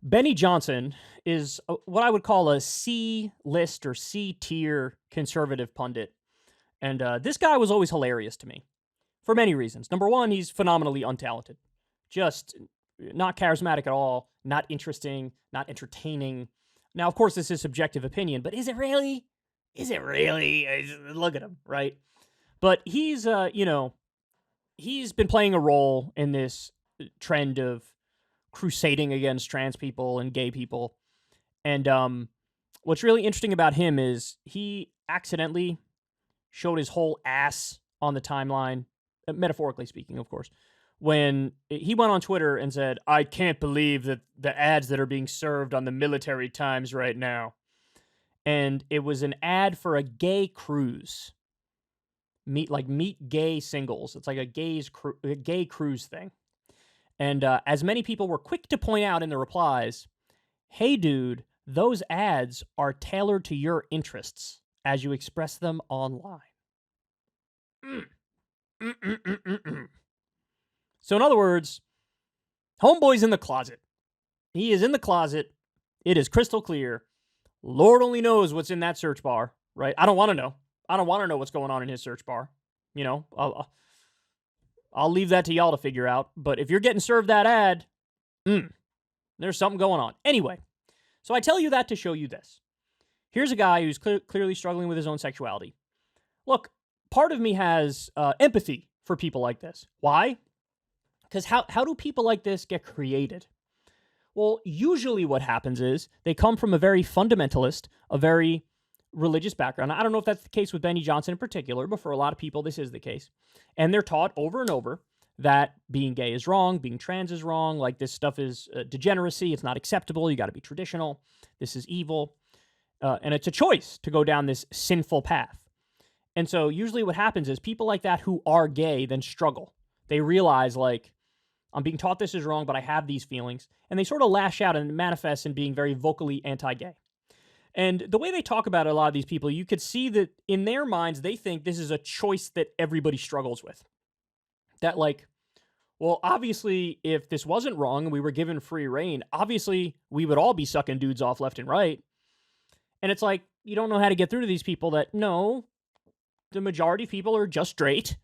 Benny Johnson is what I would call a C list or C tier conservative pundit. And this guy was always hilarious to me for many reasons. Number one, he's phenomenally untalented, just not charismatic at all, not interesting, not entertaining. Now, of course, this is subjective opinion, but is it really? Is it really? Look at him, right? But he's, he's been playing a role in this trend of crusading against trans people and gay people. And what's really interesting about him is he accidentally showed his whole ass on the timeline, metaphorically speaking, of course, when he went on Twitter and said, "I can't believe that the ads that are being served on the Military Times right now." And it was an ad for a gay cruise. Meet gay singles. It's like a gay cruise thing. And as many people were quick to point out in the replies, "Hey, dude, those ads are tailored to your interests as you express them online." So in other words, homeboy's in the closet. He is in the closet. It is crystal clear. Lord only knows what's in that search bar, right? I don't want to know. I don't want to know what's going on in his search bar. You know, I'll leave that to y'all to figure out. But if you're getting served that ad, there's something going on. Anyway, so I tell you that to show you this. Here's a guy who's clearly struggling with his own sexuality. Look, part of me has empathy for people like this. Why? Because how do people like this get created? Well, usually what happens is they come from a very fundamentalist, a very religious background. I don't know if that's the case with Benny Johnson in particular, but for a lot of people, this is the case. And they're taught over and over that being gay is wrong, being trans is wrong, like this stuff is degeneracy, it's not acceptable, you got to be traditional, this is evil. And it's a choice to go down this sinful path. And so usually what happens is people like that who are gay then struggle. They realize, like, I'm being taught this is wrong, but I have these feelings. And they sort of lash out and manifest in being very vocally anti-gay. And the way they talk about it, a lot of these people, you could see that in their minds, they think this is a choice that everybody struggles with. That, like, well, obviously, if this wasn't wrong and we were given free reign, obviously we would all be sucking dudes off left and right. And it's like, you don't know how to get through to these people that, no, the majority of people are just straight.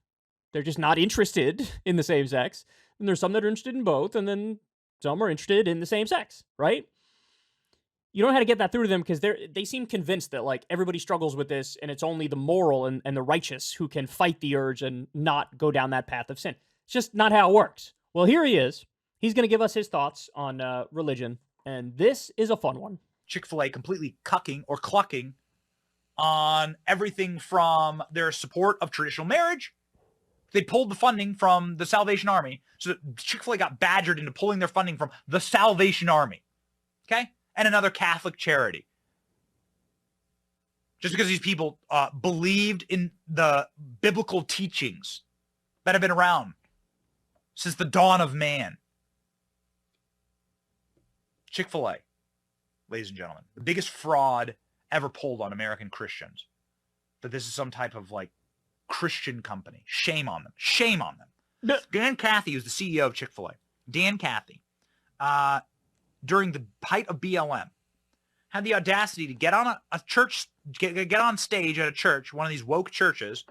They're just not interested in the same sex. And there's some that are interested in both, and then some are interested in the same sex, right? You don't know how to get that through to them because they seem convinced that, like, everybody struggles with this and it's only the moral and the righteous who can fight the urge and not go down that path of sin. It's just not how it works. Well, here he is. He's going to give us his thoughts on religion, and this is a fun one. Chick-fil-A completely cucking or clucking on everything from their support of traditional marriage. They pulled the funding from the Salvation Army. So Chick-fil-A got badgered into pulling their funding from the Salvation Army. Okay? And another Catholic charity. Just because these people believed in the biblical teachings that have been around since the dawn of man. Chick-fil-A, ladies and gentlemen, the biggest fraud ever pulled on American Christians. That this is some type of, like, Christian company. Shame on them. Shame on them. Dan Cathy, who's the CEO of Chick-fil-A. Dan Cathy, during the height of BLM, had the audacity to get on a church, get on stage at a church, one of these woke churches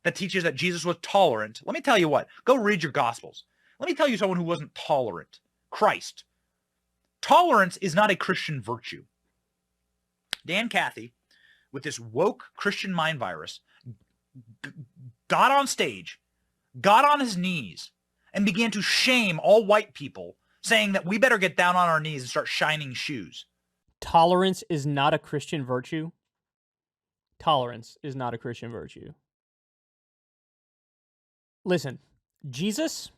that teaches that Jesus was tolerant. Let me tell you what. Go read your Gospels. Let me tell you someone who wasn't tolerant. Christ. Tolerance is not a Christian virtue. Dan Cathy, with this woke Christian mind virus, got on stage, got on his knees, and began to shame all white people, saying that we better get down on our knees and start shining shoes. Tolerance is not a Christian virtue. Tolerance is not a Christian virtue. Listen, Jesus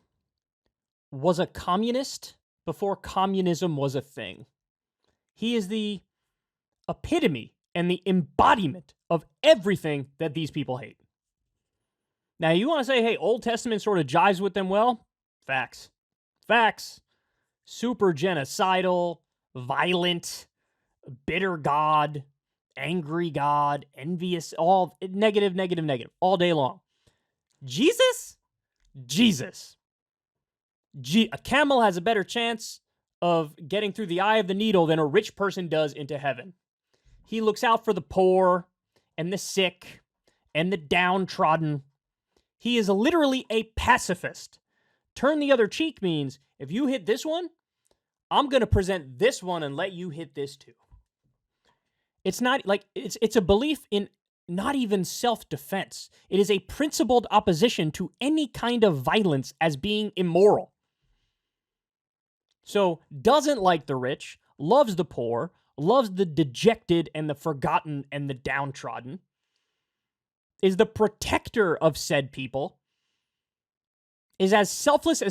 was a communist before communism was a thing. He is the epitome and the embodiment of everything that these people hate. Now, you want to say, hey, Old Testament sort of jives with them well? Facts. Facts. Super genocidal, violent, bitter God, angry God, envious, all negative, negative, negative, all day long. Jesus? A camel has a better chance of getting through the eye of the needle than a rich person does into heaven. He looks out for the poor and the sick and the downtrodden. He is literally a pacifist. Turn the other cheek means if you hit this one, I'm going to present this one and let you hit this too. It's not like it's a belief in not even self-defense. It is a principled opposition to any kind of violence as being immoral. So, doesn't like the rich, loves the poor, loves the dejected and the forgotten and the downtrodden, is the protector of said people, is as selfless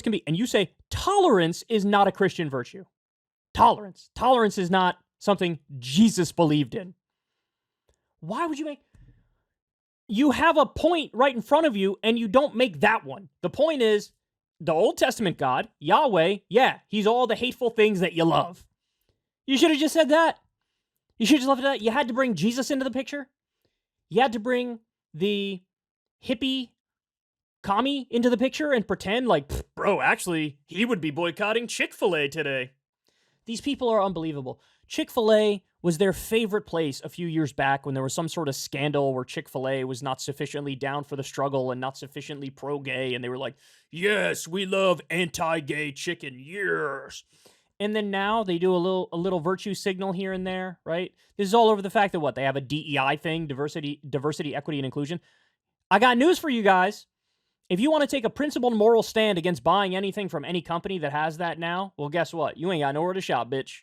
can be. And you say tolerance is not a Christian virtue. Tolerance. Tolerance is not something Jesus believed in. Why would you make... You have a point right in front of you, and you don't make that one. The point is, the Old Testament God, Yahweh, yeah, he's all the hateful things that you love. You should have just said that. You should have just left it at that. You had to bring Jesus into the picture. You had to bring the hippie commie into the picture and pretend like, bro, actually, he would be boycotting Chick-fil-A today. These people are unbelievable. Chick-fil-A was their favorite place a few years back when there was some sort of scandal where Chick-fil-A was not sufficiently down for the struggle and not sufficiently pro-gay, and they were like, yes, we love anti-gay chicken, yes. And then now they do a little virtue signal here and there, right? This is all over the fact that they have a DEI thing, diversity, equity, and inclusion. I got news for you guys. If you want to take a principled moral stand against buying anything from any company that has that now, well, guess what? You ain't got nowhere to shop, bitch.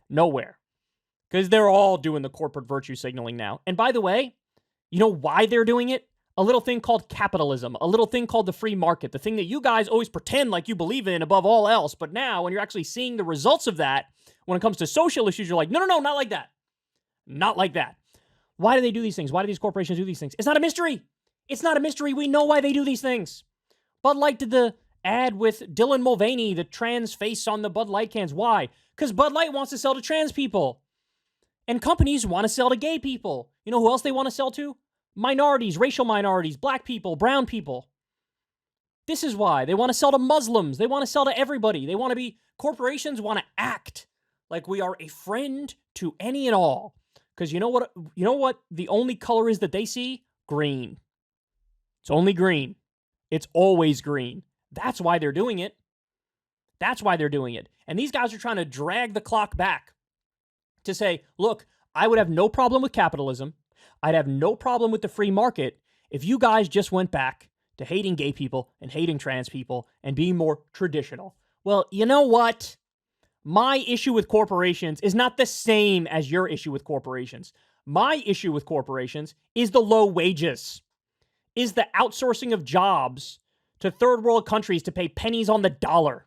Nowhere. Because they're all doing the corporate virtue signaling now. And by the way, you know why they're doing it? A little thing called capitalism, a little thing called the free market, the thing that you guys always pretend like you believe in above all else. But now, when you're actually seeing the results of that, when it comes to social issues, you're like, no, not like that. Not like that. Why do they do these things? Why do these corporations do these things? It's not a mystery. It's not a mystery. We know why they do these things. Bud Light did the ad with Dylan Mulvaney, the trans face on the Bud Light cans. Why? Because Bud Light wants to sell to trans people. And companies want to sell to gay people. You know who else they want to sell to? Minorities, racial minorities, black people, brown people. This is why. They want to sell to Muslims. They want to sell to everybody. Corporations want to act like we are a friend to any and all. Because you know what the only color is that they see? Green. It's only green. It's always green. That's why they're doing it. That's why they're doing it. And these guys are trying to drag the clock back to say, look, I would have no problem with capitalism. I'd have no problem with the free market if you guys just went back to hating gay people and hating trans people and being more traditional. Well, you know what? My issue with corporations is not the same as your issue with corporations. My issue with corporations is the low wages, is the outsourcing of jobs to third world countries to pay pennies on the dollar,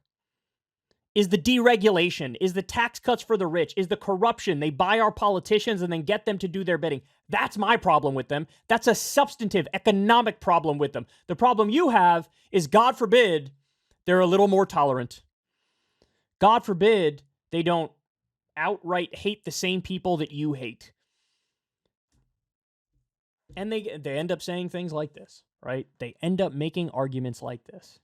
is the deregulation, is the tax cuts for the rich, is the corruption. They buy our politicians and then get them to do their bidding. That's my problem with them. That's a substantive economic problem with them. The problem you have is, God forbid, they're a little more tolerant. God forbid they don't outright hate the same people that you hate. And they end up saying things like this, right? They end up making arguments like this.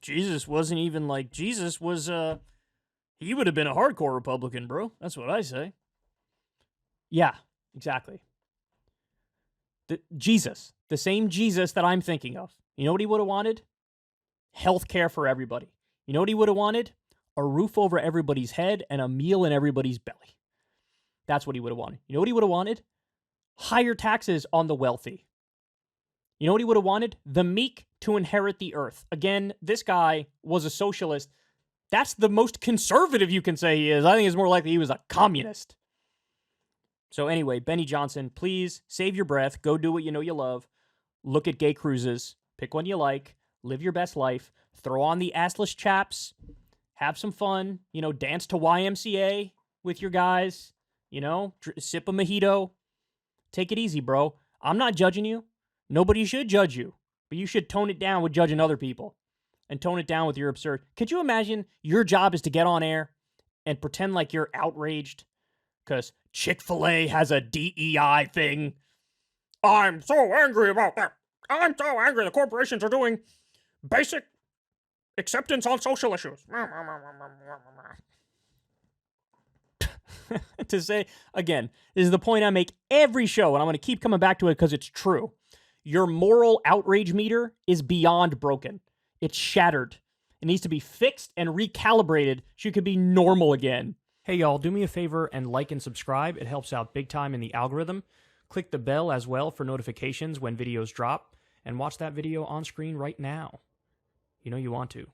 Jesus wasn't even like, Jesus was, he would have been a hardcore Republican, bro. That's what I say. Yeah, exactly. Jesus, the same Jesus that I'm thinking of. You know what he would have wanted? Health care for everybody. You know what he would have wanted? A roof over everybody's head and a meal in everybody's belly. That's what he would have wanted. You know what he would have wanted? Higher taxes on the wealthy. You know what he would have wanted? The meek to inherit the earth. Again, this guy was a socialist. That's the most conservative you can say he is. I think it's more likely he was a communist. So anyway, Benny Johnson, please save your breath. Go do what you know you love. Look at gay cruises. Pick one you like. Live your best life. Throw on the assless chaps. Have some fun. Dance to YMCA with your guys. Sip a mojito. Take it easy, bro. I'm not judging you. Nobody should judge you. But you should tone it down with judging other people. And tone it down with your absurd. Could you imagine your job is to get on air and pretend like you're outraged because Chick-fil-A has a DEI thing? I'm so angry about that. I'm so angry the corporations are doing basic acceptance on social issues. To say, again, this is the point I make every show, and I'm going to keep coming back to it because it's true. Your moral outrage meter is beyond broken. It's shattered. It needs to be fixed and recalibrated so you could be normal again. Hey, y'all, do me a favor and like and subscribe. It helps out big time in the algorithm. Click the bell as well for notifications when videos drop, and watch that video on screen right now. You know you want to.